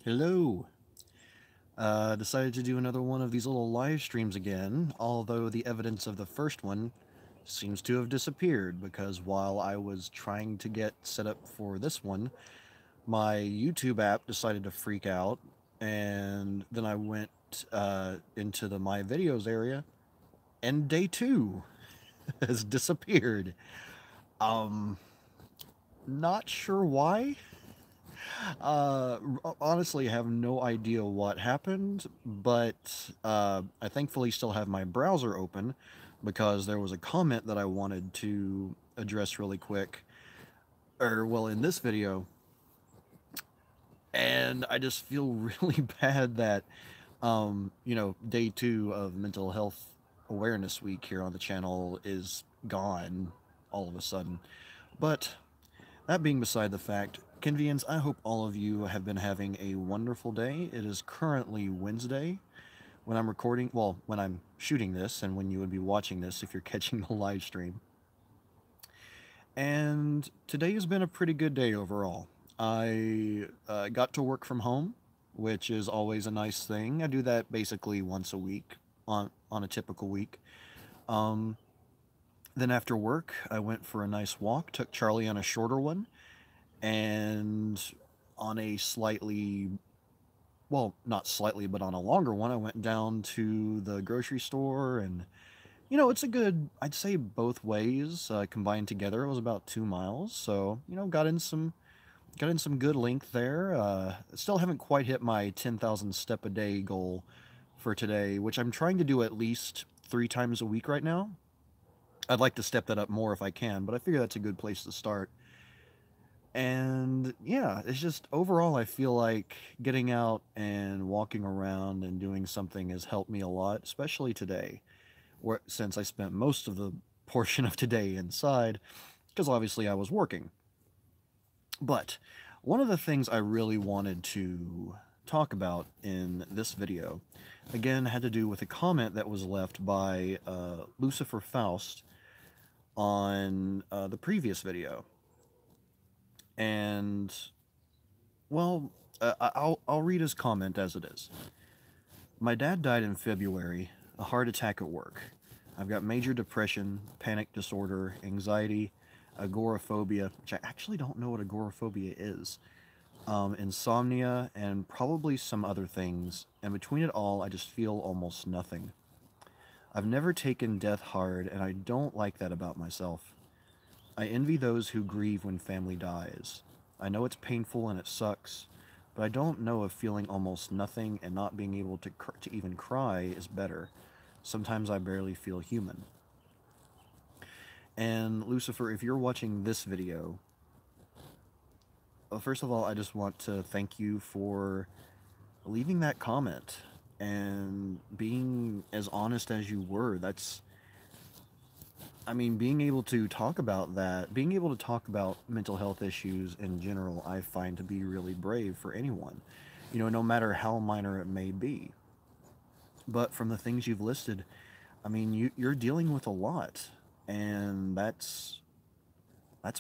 Hello. Decided to do another one of these little live streams again, although the evidence of the first one seems to have disappeared because while I was trying to get set up for this one, my YouTube app decided to freak out, and then I went into the My Videos area, and day two has disappeared. Um, Not sure why. Honestly, I have no idea what happened, but I thankfully still have my browser open because there was a comment that I wanted to address really quick, or well, in this video, and I just feel really bad that, day two of Mental Health Awareness Week here on the channel is gone all of a sudden. But that being beside the fact, Convenience, I hope all of you have been having a wonderful day. It is currently Wednesday when I'm recording, well, when I'm shooting this, and when you would be watching this if you're catching the live stream. And today has been a pretty good day overall. I got to work from home, which is always a nice thing. I do that basically once a week on a typical week. Um, then after work, I went for a nice walk, took Charlie on a shorter one, and on a slightly, well, not slightly, but on a longer one, I went down to the grocery store, and it's a good, I'd say both ways combined together, it was about 2 miles. So got in some good length there. Still haven't quite hit my 10,000 step a day goal for today, which I'm trying to do at least 3 times a week right now. I'd like to step that up more if I can, but I figure that's a good place to start. And yeah, it's just overall, I feel like getting out and walking around and doing something has helped me a lot, especially today, since I spent most of the portion of today inside, because obviously I was working. But one of the things I really wanted to talk about in this video, again, had to do with a comment that was left by Lucifer Faust on the previous video. And, well, I'll read his comment as it is. My dad died in February, a heart attack at work. I've got major depression, panic disorder, anxiety, agoraphobia, which I actually don't know what agoraphobia is, insomnia, and probably some other things, and between it all, I just feel almost nothing. I've never taken death hard, and I don't like that about myself. I envy those who grieve when family dies. I know it's painful and it sucks, but I don't know if feeling almost nothing and not being able to even cry is better. Sometimes I barely feel human. And Lucifer, if you're watching this video, well, first of all, I just want to thank you for leaving that comment and being as honest as you were. Being able to talk about that, being able to talk about mental health issues in general, I find to be really brave for anyone, no matter how minor it may be. But from the things you've listed, you're dealing with a lot, and that's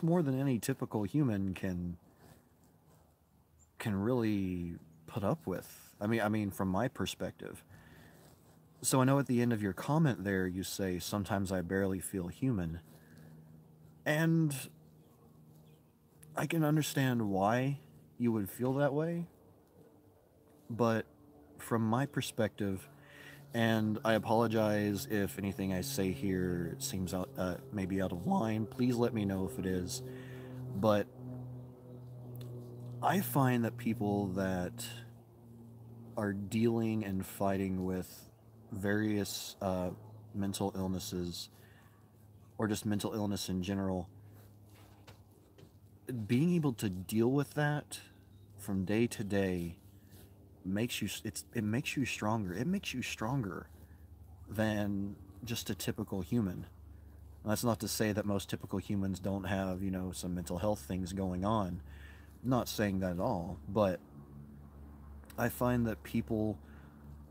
more than any typical human can really put up with. From my perspective. So I know at the end of your comment there, you say, sometimes I barely feel human. And I can understand why you would feel that way. But from my perspective, and I apologize if anything I say here seems maybe out of line, please let me know if it is. But I find that people that are dealing and fighting with various mental illnesses, or just mental illness in general, being able to deal with that from day to day makes you it makes you stronger. It makes you stronger than just a typical human. And that's not to say that most typical humans don't have, some mental health things going on. I'm not saying that at all, but I find that people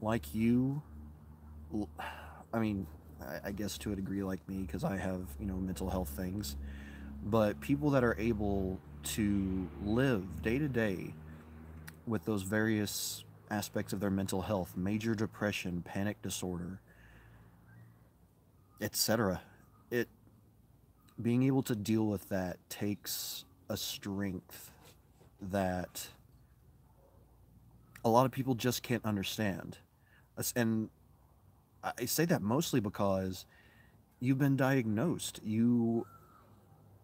like you, I guess to a degree like me, because I have, mental health things, but people that are able to live day to day with those various aspects of their mental health, major depression, panic disorder, etc. It being able to deal with that takes a strength that a lot of people just can't understand. And I say that mostly because you've been diagnosed. You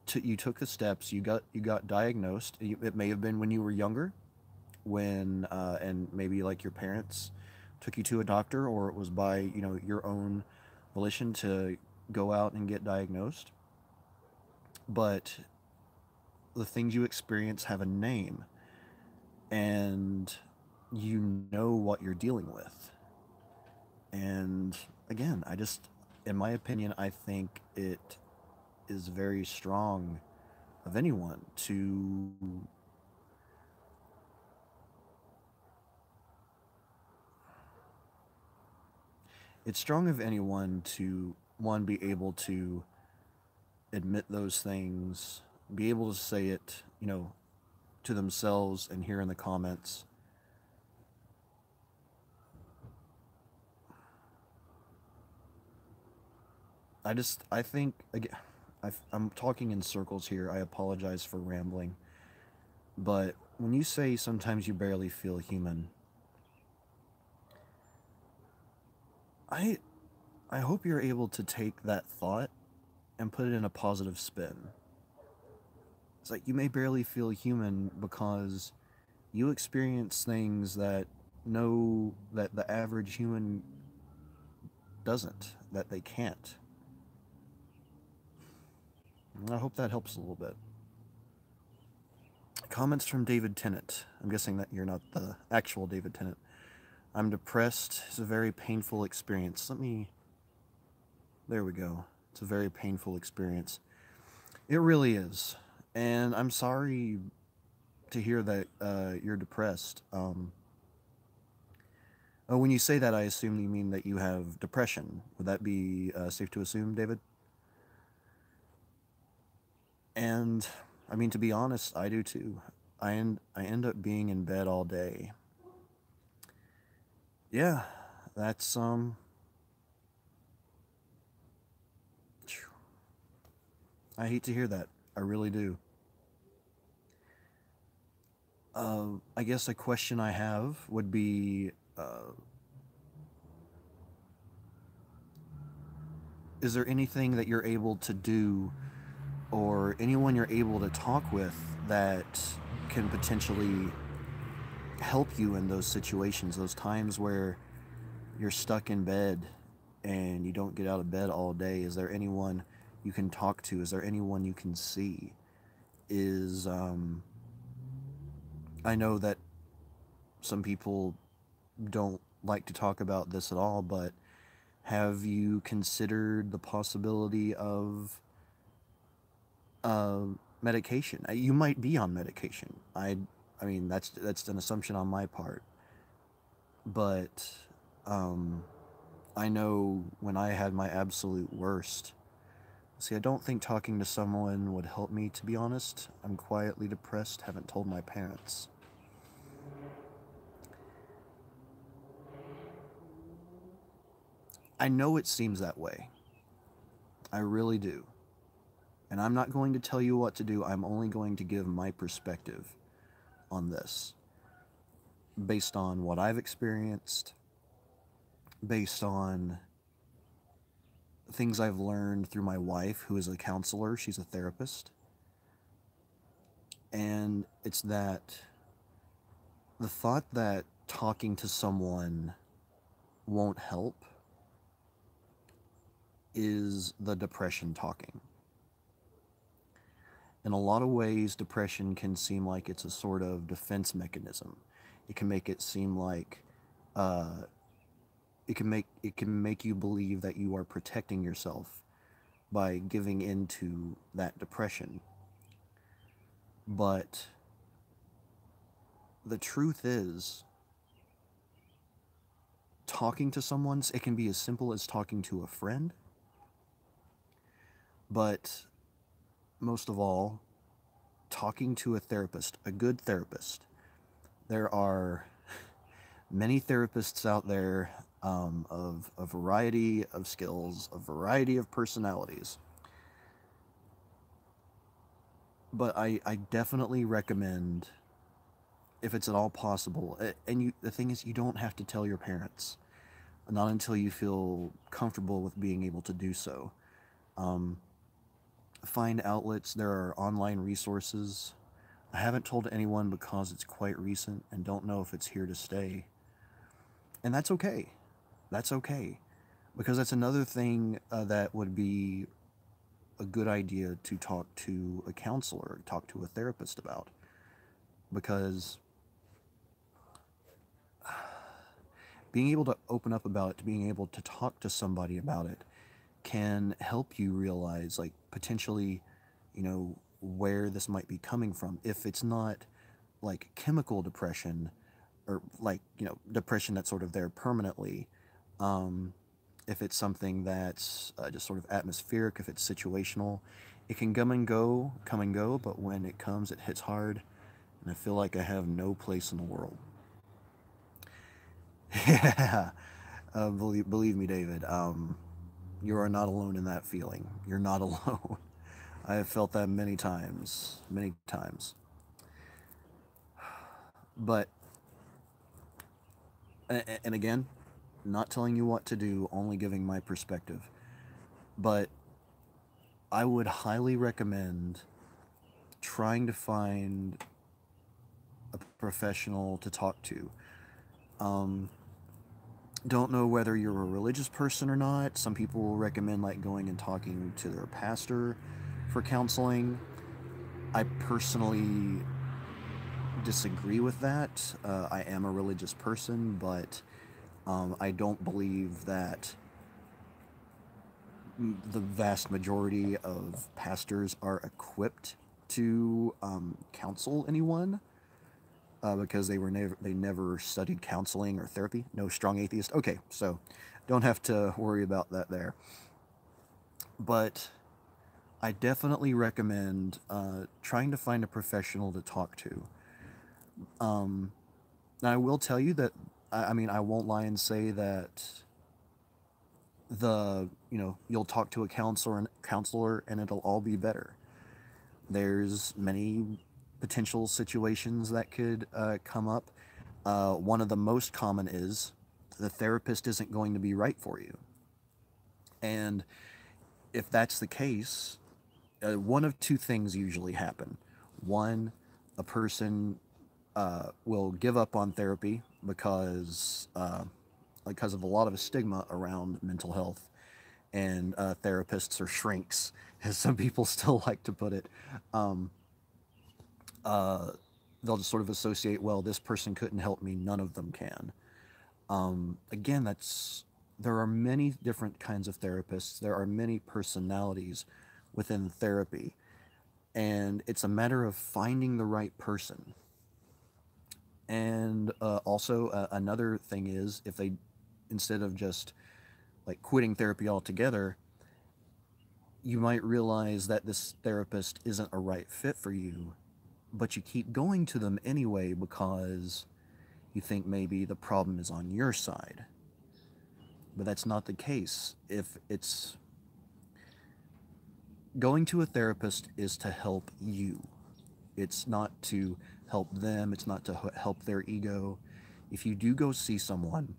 took the steps. You got diagnosed. It may have been when you were younger, when and maybe like your parents took you to a doctor, or it was by your own volition to go out and get diagnosed. But the things you experience have a name, and you know what you're dealing with. And again, in my opinion, I think it is very strong of anyone to it's strong of anyone to one be able to admit those things, be able to say it, to themselves and here in the comments. I think, again, I'm talking in circles here. I apologize for rambling. But when you say sometimes you barely feel human, I, I hope you're able to take that thought and put it in a positive spin. It's like you may barely feel human because you experience things that the average human doesn't, that they can't. I hope that helps a little bit. Comments from David Tennant. I'm guessing that you're not the actual David Tennant. I'm depressed. It's a very painful experience. There we go. It's a very painful experience. It really is. And I'm sorry to hear that you're depressed. When you say that, I assume you mean that you have depression. Would that be safe to assume, David? And I mean, to be honest, I do too. I end up being in bed all day. Yeah, that's I hate to hear that. I really do. I guess a question I have would be, is there anything that you're able to do, or anyone you're able to talk with that can potentially help you in those situations, those times where you're stuck in bed and you don't get out of bed all day? Is there anyone you can talk to? Is there anyone you can see? Is I know that some people don't like to talk about this at all, but have you considered the possibility of uh, medication? You might be on medication. I mean, that's an assumption on my part, but um, I know when I had my absolute worst. See, I don't think talking to someone would help me, to be honest. I'm quietly depressed, haven't told my parents. I know it seems that way. I really do. And I'm not going to tell you what to do, I'm only going to give my perspective on this, based on what I've experienced, based on things I've learned through my wife, who is a counselor. She's a therapist. And it's that the thought that talking to someone won't help is the depression talking. In a lot of ways, depression can seem like it's a sort of defense mechanism. It can make it seem like uh, it can make you believe that you are protecting yourself by giving into that depression. But the truth is, talking to someone, it can be as simple as talking to a friend, but most of all, talking to a therapist, a good therapist, There are many therapists out there, of a variety of skills, a variety of personalities. But I definitely recommend, if it's at all possible, and the thing is, you don't have to tell your parents, not until you feel comfortable with being able to do so. Um, Find outlets, there are online resources. I haven't told anyone because it's quite recent and don't know if it's here to stay. And that's okay. That's okay. Because that's another thing that would be a good idea to talk to a counselor, talk to a therapist about. Because being able to open up about it, being able to talk to somebody about it, can help you realize, like, potentially, where this might be coming from. If it's not like chemical depression, or like, depression that's sort of there permanently, um, if it's something that's just sort of atmospheric, if it's situational, it can come and go, but when it comes, it hits hard, and I feel like I have no place in the world. Yeah, believe me, David. You are not alone in that feeling. You're not alone. I have felt that many times, many times. But, and again, not telling you what to do, only giving my perspective. But I would highly recommend trying to find a professional to talk to. Um, don't know whether you're a religious person or not. Some people recommend like going and talking to their pastor for counseling. I personally disagree with that. I am a religious person, but I don't believe that the vast majority of pastors are equipped to counsel anyone, because they never studied counseling or therapy. No strong atheist. Okay, so don't have to worry about that there. But I definitely recommend trying to find a professional to talk to. Um, and I will tell you that, I mean, I won't lie and say that you'll talk to a counselor and it'll all be better. There's many potential situations that could come up. One of the most common is the therapist isn't going to be right for you. And if that's the case, one of two things usually happen. One, a person will give up on therapy because of a lot of stigma around mental health, and therapists are shrinks, as some people still like to put it. Um, uh, they'll just sort of associate, well, this person couldn't help me, none of them can. Again, there are many different kinds of therapists. There are many personalities within therapy, and it's a matter of finding the right person. And also, another thing is, if they, instead of just like quitting therapy altogether, you might realize that this therapist isn't a right fit for you, but you keep going to them anyway because you think maybe the problem is on your side. But that's not the case. If it's Going to a therapist is to help you. It's not to help them, it's not to help their ego. If you do go see someone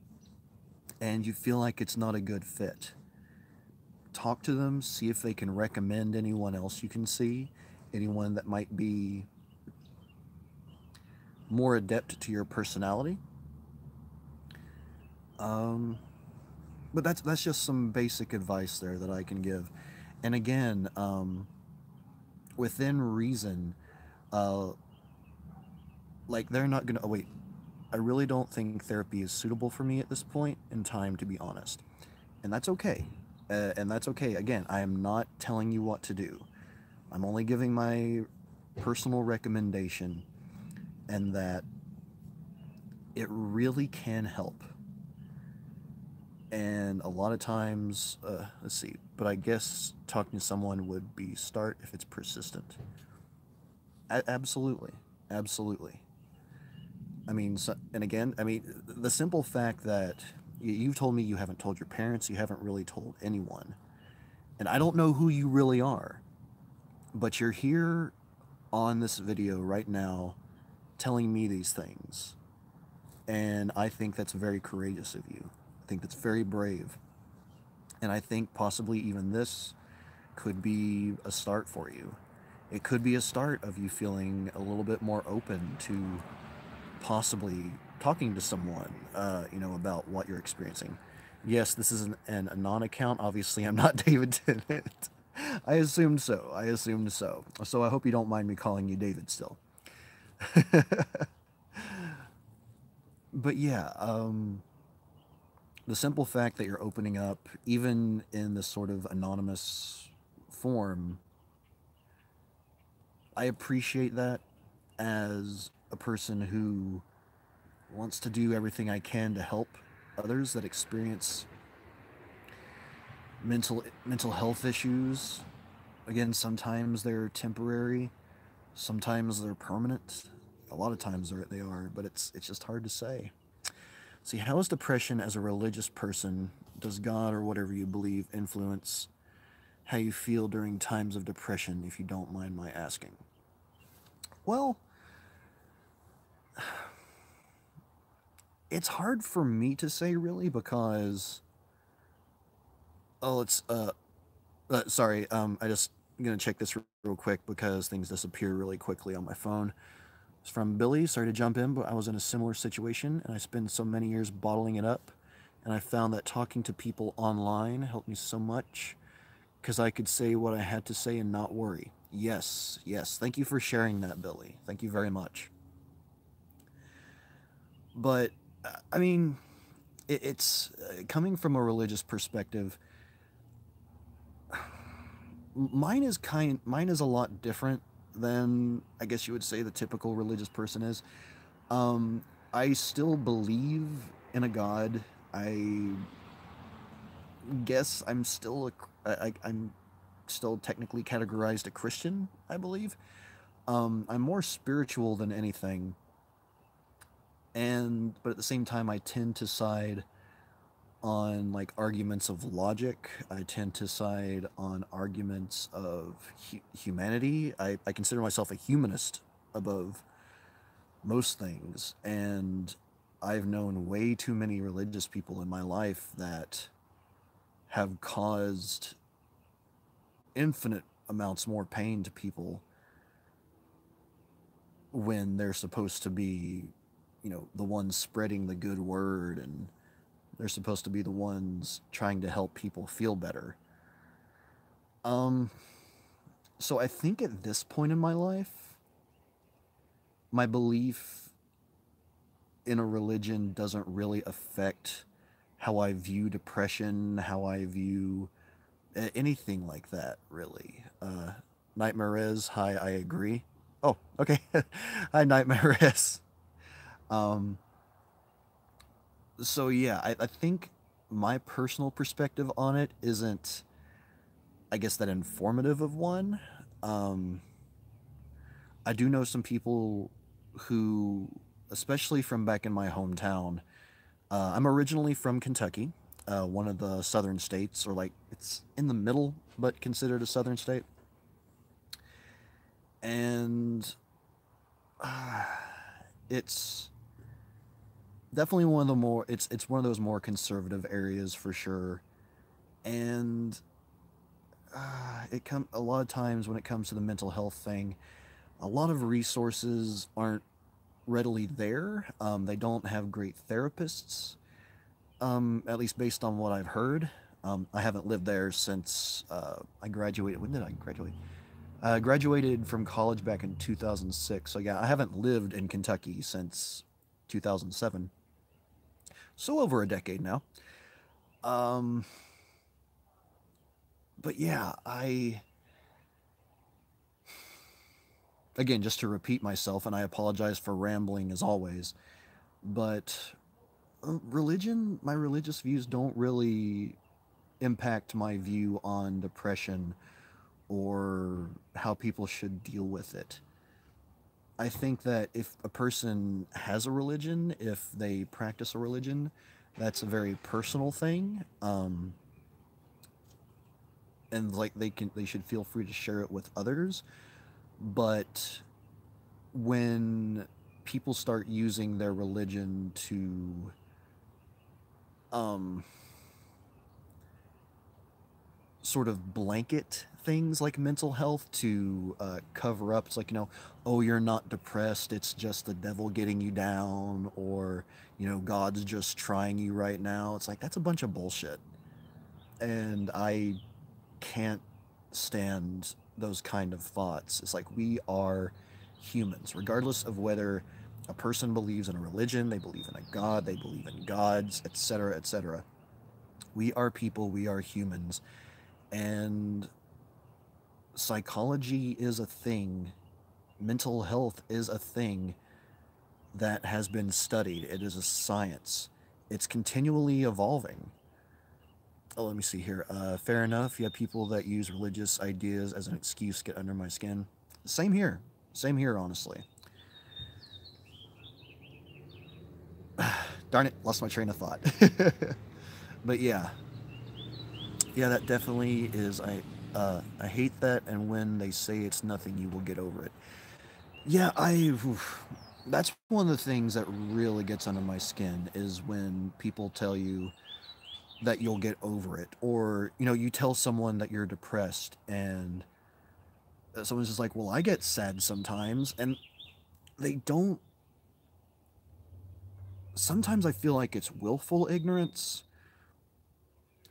and you feel like it's not a good fit, talk to them, see if they can recommend anyone else you can see, anyone that might be more adept to your personality. Um, but that's just some basic advice there that I can give. And again, within reason, uh, like, they're not gonna. Oh wait, I really don't think therapy is suitable for me at this point in time, to be honest, and that's okay. And that's okay. Again, I am not telling you what to do. I'm only giving my personal recommendation, and that it really can help. And a lot of times, let's see, but I guess talking to someone would be start if it's persistent. Absolutely, absolutely. I mean, so, and again, I mean, the simple fact that you've told me you haven't told your parents, you haven't really told anyone, and I don't know who you really are, but you're here on this video right now telling me these things. And I think that's very courageous of you. I think that's very brave. And I think possibly even this could be a start for you. It could be a start of you feeling a little bit more open to possibly talking to someone, about what you're experiencing. Yes, this is an anon account. Obviously, I'm not David Tennant. I assumed so. I assumed so. So I hope you don't mind me calling you David still. But yeah, the simple fact that you're opening up, even in this sort of anonymous form, I appreciate that as a person who wants to do everything I can to help others that experience mental health issues. Again, sometimes they're temporary, sometimes they're permanent. A lot of times they are, but it's just hard to say. See, how is depression as a religious person, does God or whatever you believe influence how you feel during times of depression, if you don't mind my asking? Well, it's hard for me to say really because sorry, I just gonna check this real quick because things disappear really quickly on my phone. It's from Billy. Sorry to jump in, but I was in a similar situation and I spent so many years bottling it up, and I found that talking to people online helped me so much because I could say what I had to say and not worry. Yes, yes. Thank you for sharing that, Billy. Thank you very much. But I mean, it's coming from a religious perspective. Mine is a lot different than I guess you would say the typical religious person is. Um, I still believe in a God. I guess I'm still I'm still technically categorized a Christian, I believe. I'm more spiritual than anything, and but at the same time, I tend to side on like arguments of logic. I tend to side on arguments of humanity. I consider myself a humanist above most things, and I've known way too many religious people in my life that have caused infinite amounts more pain to people when they're supposed to be, the ones spreading the good word, and they're supposed to be the ones trying to help people feel better. Um, so I think at this point in my life, my belief in a religion doesn't really affect how I view depression, how I view anything like that, really. Nightmare is, hi, I agree. Oh, okay. Hi, Nightmare is. Um, so yeah, I think my personal perspective on it isn't, I guess, that informative of one. Um, I do know some people who, especially from back in my hometown, I'm originally from Kentucky, one of the southern states, or like it's in the middle, but considered a southern state. And uh, it's definitely one of the more it's one of those more conservative areas for sure. And it come a lot of times when it comes to the mental health thing, a lot of resources aren't readily there. They don't have great therapists, at least based on what I've heard. I haven't lived there since I graduated. When did I graduate? I graduated from college back in 2006. So yeah, I haven't lived in Kentucky since 2007. So over a decade now. Um, but yeah, again, just to repeat myself, and I apologize for rambling as always, but my religious views don't really impact my view on depression or how people should deal with it. I think that if a person has a religion, if they practice a religion, that's a very personal thing. And like they should feel free to share it with others. But when people start using their religion to um, sort of blanket things like mental health to cover up. It's like, oh, you're not depressed. It's just the devil getting you down, or, God's just trying you right now. It's like, that's a bunch of bullshit. And I can't stand those kind of thoughts. It's like, we are humans, regardless of whether a person believes in a religion, they believe in a god, they believe in gods, etc., etc. We are people, we are humans, and psychology is a thing, mental health is a thing that has been studied. It is a science. It's continually evolving. Oh, let me see here. Fair enough. You have people that use religious ideas as an excuse to get under my skin. Same here. Same here, honestly. Darn it, lost my train of thought. But yeah. Yeah, that definitely is. I hate that, and when they say it's nothing, you will get over it. Yeah, that's one of the things that really gets under my skin is when people tell you that you'll get over it, or you tell someone that you're depressed, and someone's just like, well, I get sad sometimes, and they don't. Sometimes I feel like it's willful ignorance,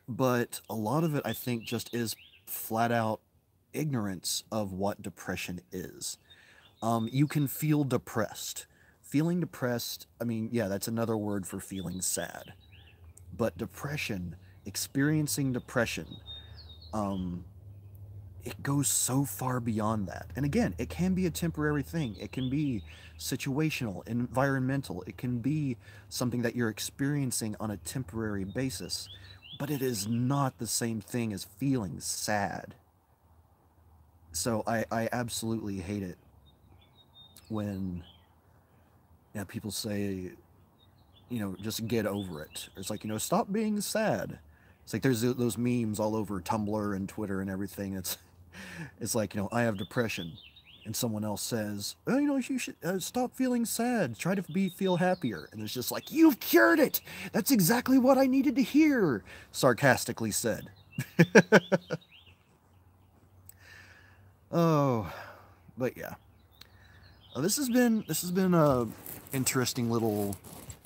but a lot of it I think just is flat out ignorance of what depression is. You can feel depressed. Feeling depressed, I mean, yeah, that's another word for feeling sad. But depression, experiencing depression, um, it goes so far beyond that. And again, it can be a temporary thing. It can be situational, environmental. It can be something that you're experiencing on a temporary basis. But it is not the same thing as feeling sad. So I absolutely hate it when people say, just get over it. It's like, stop being sad. It's like there's those memes all over Tumblr and Twitter and everything. It's like, I have depression, and someone else says, oh, you should stop feeling sad. Try to feel happier. And it's just like, you've cured it. That's exactly what I needed to hear, sarcastically said. Oh, but yeah. This has been a interesting little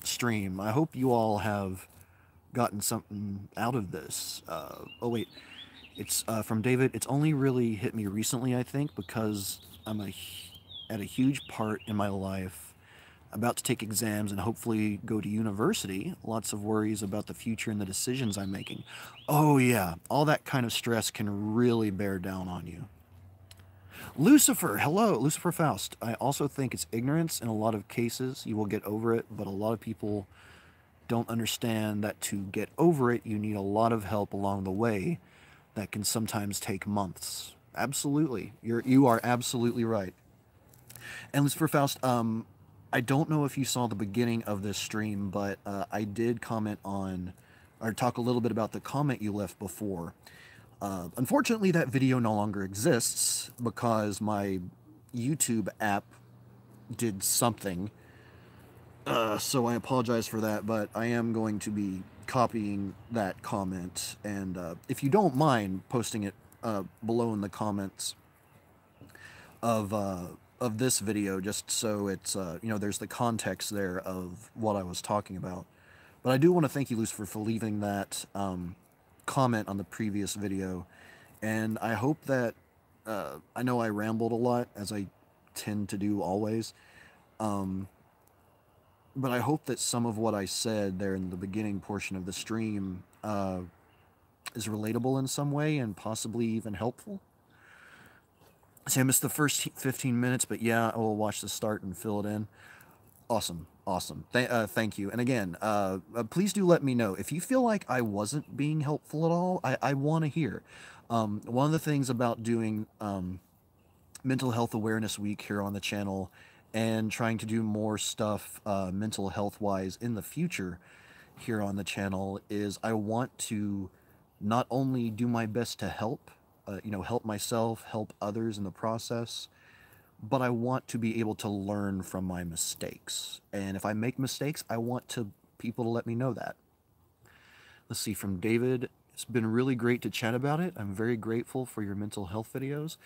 stream. I hope you all have gotten something out of this. Oh wait, it's from David. It's only really hit me recently, I think, because at a huge part in my life, about to take exams and hopefully go to university. Lots of worries about the future and the decisions I'm making. Oh yeah, all that kind of stress can really bear down on you. Lucifer, hello, Lucifer Faust. I also think it's ignorance in a lot of cases. You will get over it, but a lot of people don't understand that to get over it, you need a lot of help along the way that can sometimes take months. Absolutely. You are absolutely right. And Lucifer Faust, I don't know if you saw the beginning of this stream, but I did comment on, or talk a little bit about the comment you left before. Unfortunately, that video no longer exists because my YouTube app did something. So I apologize for that, but I am going to be copying that comment, and if you don't mind posting it below in the comments of this video, just so it's there's the context there of what I was talking about. But I do want to thank you, Lucifer, for leaving that comment on the previous video, and I hope that I know I rambled a lot, as I tend to do always, but I hope that some of what I said there in the beginning portion of the stream is relatable in some way and possibly even helpful. See, I missed the first 15 minutes, but yeah, I will watch the start and fill it in. Awesome, awesome. Thank you. And again, please do let me know if you feel like I wasn't being helpful at all. I want to hear. One of the things about doing Mental Health Awareness Week here on the channel and trying to do more stuff mental health wise in the future here on the channel is I want to not only do my best to help, help myself, help others in the process, but I want to be able to learn from my mistakes. And if I make mistakes, I want to people to let me know that. Let's see, from David, it's been really great to chat about it. I'm very grateful for your mental health videos.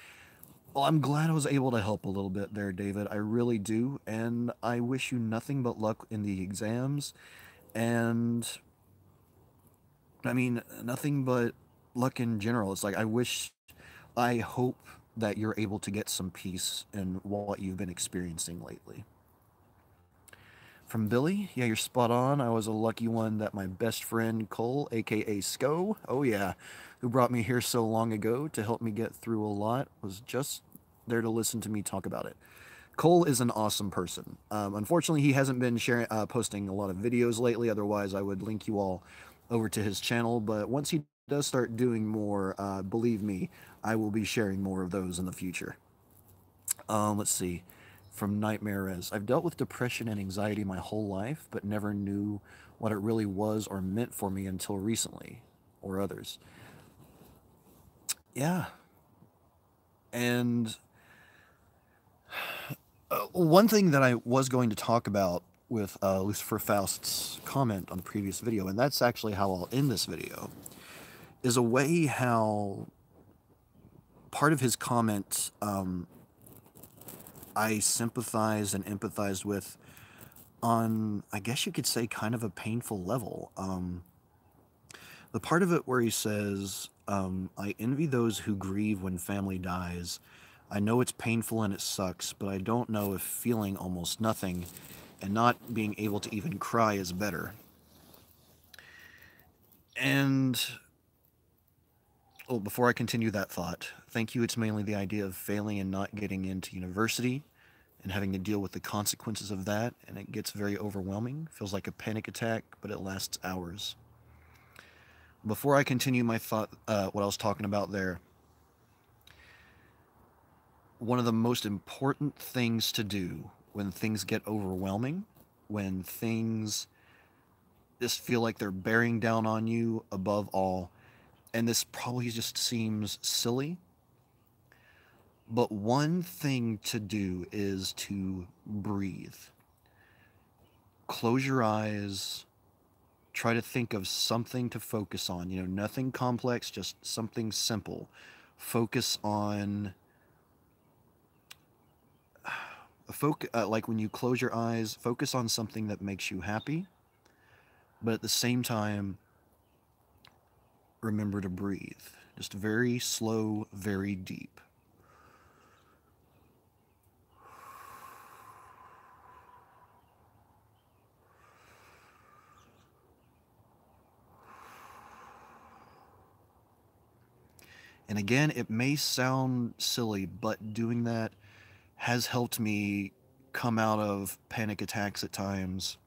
Well, I'm glad I was able to help a little bit there, David. I really do. And I wish you nothing but luck in the exams. And I mean, nothing but luck in general. It's like, I hope that you're able to get some peace in what you've been experiencing lately. From Billy, yeah, you're spot on. I was a lucky one that my best friend Cole, aka Sco, oh yeah, who brought me here so long ago to help me get through a lot, was just there to listen to me talk about it. Cole is an awesome person. Unfortunately, he hasn't been posting a lot of videos lately. Otherwise, I would link you all over to his channel. But once he does start doing more, believe me, I will be sharing more of those in the future. Let's see. From Nightmare Rez. I've dealt with depression and anxiety my whole life, but never knew what it really was or meant for me until recently, or others. Yeah. And one thing that I was going to talk about with Lucifer Faust's comment on the previous video, and that's actually how I'll end this video, is a way how part of his comment I sympathized and empathized with on, I guess you could say, kind of a painful level. The part of it where he says, I envy those who grieve when family dies. I know it's painful and it sucks, but I don't know if feeling almost nothing and not being able to even cry is better. And, oh, before I continue that thought, thank you. It's mainly the idea of failing and not getting into university and having to deal with the consequences of that, and it gets very overwhelming. Feels like a panic attack, but it lasts hours. Before I continue my thought, what I was talking about there, one of the most important things to do when things get overwhelming, when things just feel like they're bearing down on you above all, and this probably just seems silly, but one thing to do is to breathe. Close your eyes. Try to think of something to focus on. Nothing complex, just something simple. Focus on... like when you close your eyes, focus on something that makes you happy. But at the same time, remember to breathe. Just very slow, very deep. And again, it may sound silly, but doing that has helped me come out of panic attacks at times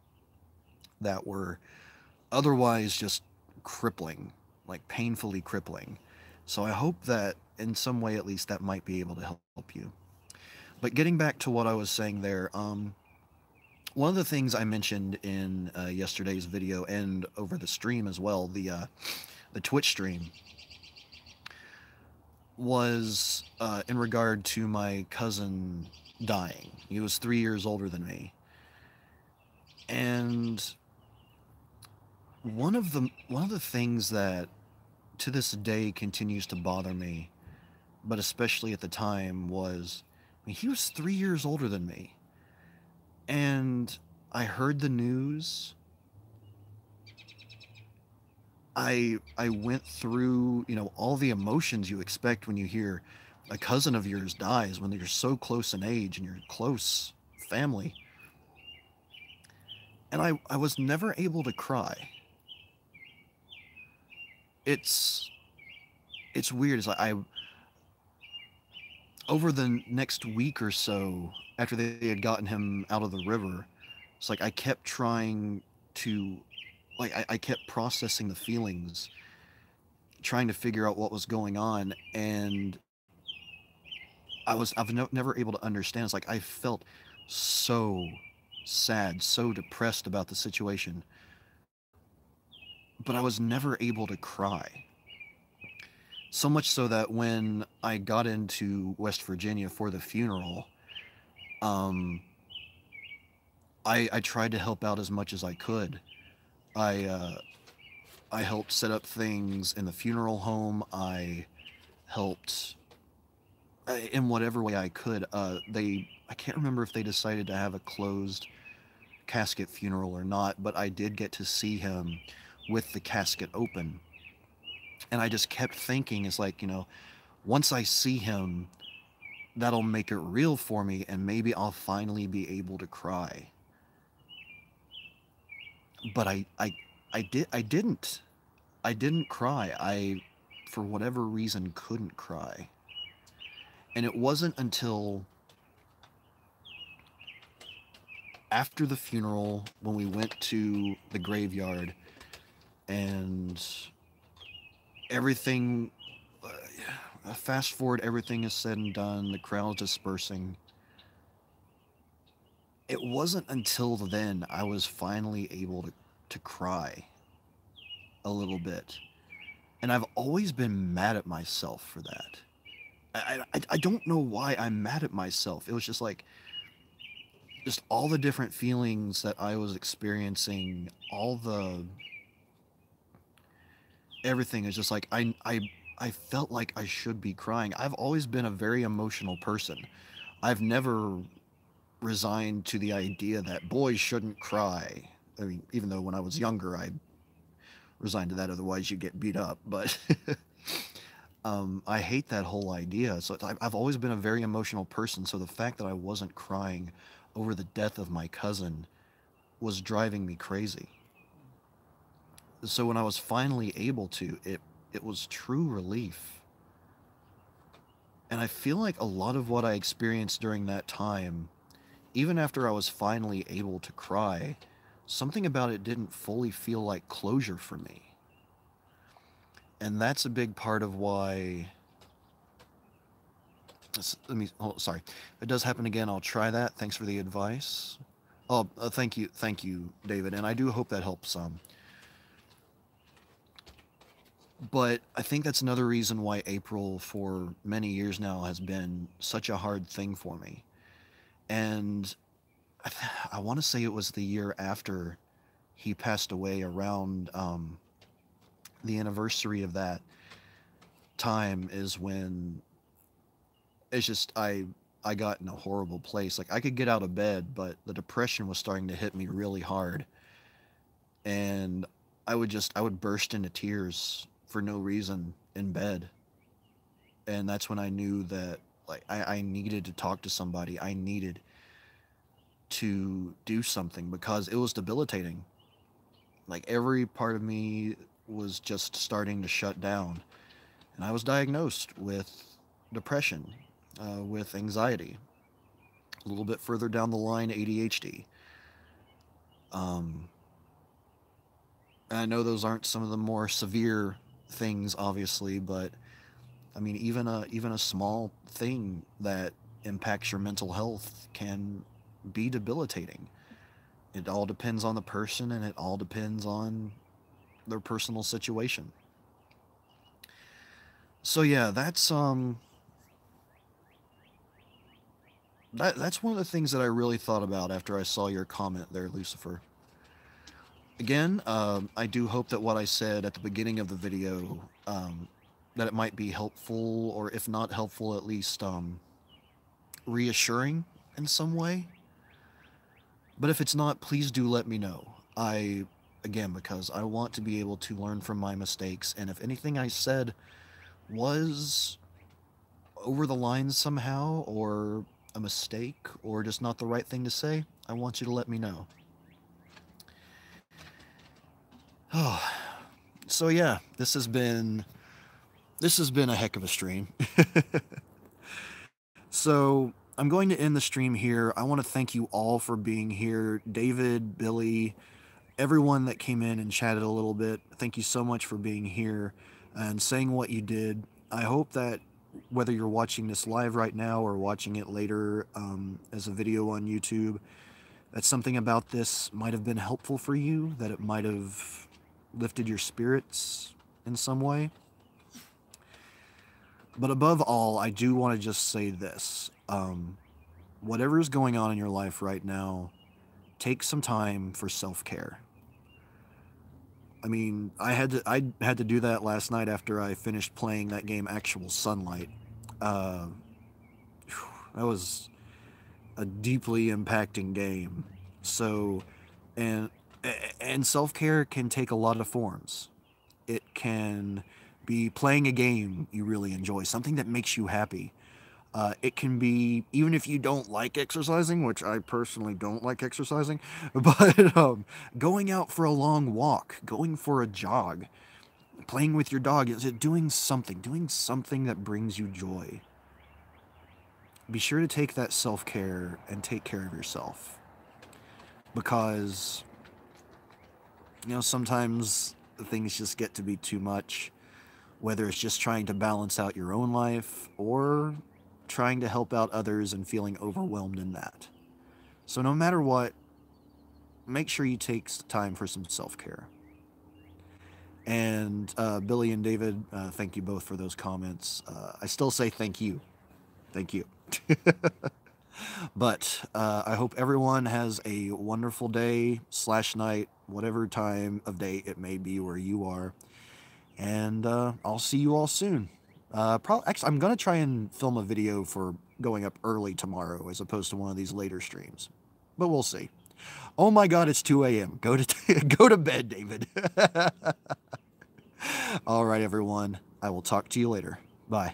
that were otherwise just crippling, like painfully crippling. So I hope that in some way, at least, that might be able to help you. But getting back to what I was saying there, one of the things I mentioned in yesterday's video and over the stream as well, the Twitch stream, was in regard to my cousin dying. He was 3 years older than me. And one of the things that to this day continues to bother me, but especially at the time, was, I mean, he was 3 years older than me. And I heard the news. I went through, all the emotions you expect when you hear a cousin of yours dies, when you're so close in age and you're close family. And I was never able to cry. It's weird. It's like over the next week or so, after they had gotten him out of the river, it's like I kept trying to, like, I kept processing the feelings, trying to figure out what was going on, and I've never able to understand. It's like I felt so sad, so depressed about the situation, but I was never able to cry. So much so that when I got into West Virginia for the funeral, um, I tried to help out as much as I could. I uh, I helped set up things in the funeral home. I helped in whatever way I could. I can't remember if they decided to have a closed casket funeral or not, but I did get to see him with the casket open. And I just kept thinking, it's like, once I see him, that'll make it real for me, and maybe I'll finally be able to cry. But I didn't. I didn't cry. For whatever reason, couldn't cry. And it wasn't until after the funeral, when we went to the graveyard and everything, fast forward, everything is said and done, the crowd's dispersing. It wasn't until then I was finally able to cry a little bit. And I've always been mad at myself for that. I don't know why I'm mad at myself. It was just like, just all the different feelings that I was experiencing, all the everything is just like I felt like I should be crying. I've always been a very emotional person. I've never resigned to the idea that boys shouldn't cry. I mean, even though when I was younger, I resigned to that, otherwise you get beat up. But I hate that whole idea. So I've always been a very emotional person. So the fact that I wasn't crying over the death of my cousin was driving me crazy. So when I was finally able to, it was true relief. And I feel like a lot of what I experienced during that time, even after I was finally able to cry, something about it didn't fully feel like closure for me. And that's a big part of why. Let me. Oh, sorry. If it does happen again, I'll try that. Thanks for the advice. Oh, thank you, David. And I do hope that helps some. But I think that's another reason why April, for many years now, has been such a hard thing for me. And I want to say it was the year after he passed away, around the anniversary of that time, is when it's just I got in a horrible place. Like, I could get out of bed, but the depression was starting to hit me really hard, and I would burst into tears for no reason in bed. And that's when I knew that, like, I needed to talk to somebody. I needed to do something because it was debilitating. Like, every part of me was just starting to shut down. And I was diagnosed with depression, with anxiety, a little bit further down the line, ADHD. Um, and I know those aren't some of the more severe things, obviously, but I mean, even a small thing that impacts your mental health can be debilitating. It all depends on the person, and it all depends on their personal situation. So yeah, that's one of the things that I really thought about after I saw your comment there, Lucifer. Again, I do hope that what I said at the beginning of the video, that it might be helpful, or if not helpful, at least reassuring in some way. But if it's not, please do let me know. Again, because I want to be able to learn from my mistakes, and if anything I said was over the line somehow, or a mistake, or just not the right thing to say, I want you to let me know. Oh, so yeah, this has been a heck of a stream. So I'm going to end the stream here. I want to thank you all for being here. David, Billy, everyone that came in and chatted a little bit. Thank you so much for being here and saying what you did. I hope that whether you're watching this live right now or watching it later as a video on YouTube, that something about this might have been helpful for you, that it might have lifted your spirits in some way. But above all, I do want to just say this. Whatever is going on in your life right now, take some time for self-care. I mean, I had to do that last night after I finished playing that game, Actual Sunlight. Uh, that was a deeply impacting game. So, and self-care can take a lot of forms. It can be playing a game you really enjoy, something that makes you happy. It can be, even if you don't like exercising, which I personally don't like exercising, but going out for a long walk, going for a jog, playing with your dog, is it doing something that brings you joy. Be sure to take that self-care and take care of yourself. Because, you know, sometimes things just get to be too much, whether it's just trying to balance out your own life or trying to help out others and feeling overwhelmed in that. So no matter what, make sure you take time for some self-care. And Billy and David, thank you both for those comments. I still say thank you. Thank you. But I hope everyone has a wonderful day / night, whatever time of day it may be where you are. And I'll see you all soon. Actually, I'm going to try and film a video for going up early tomorrow as opposed to one of these later streams. But we'll see. Oh my God, it's 2 a.m. Go to bed, David. All right, everyone. I will talk to you later. Bye.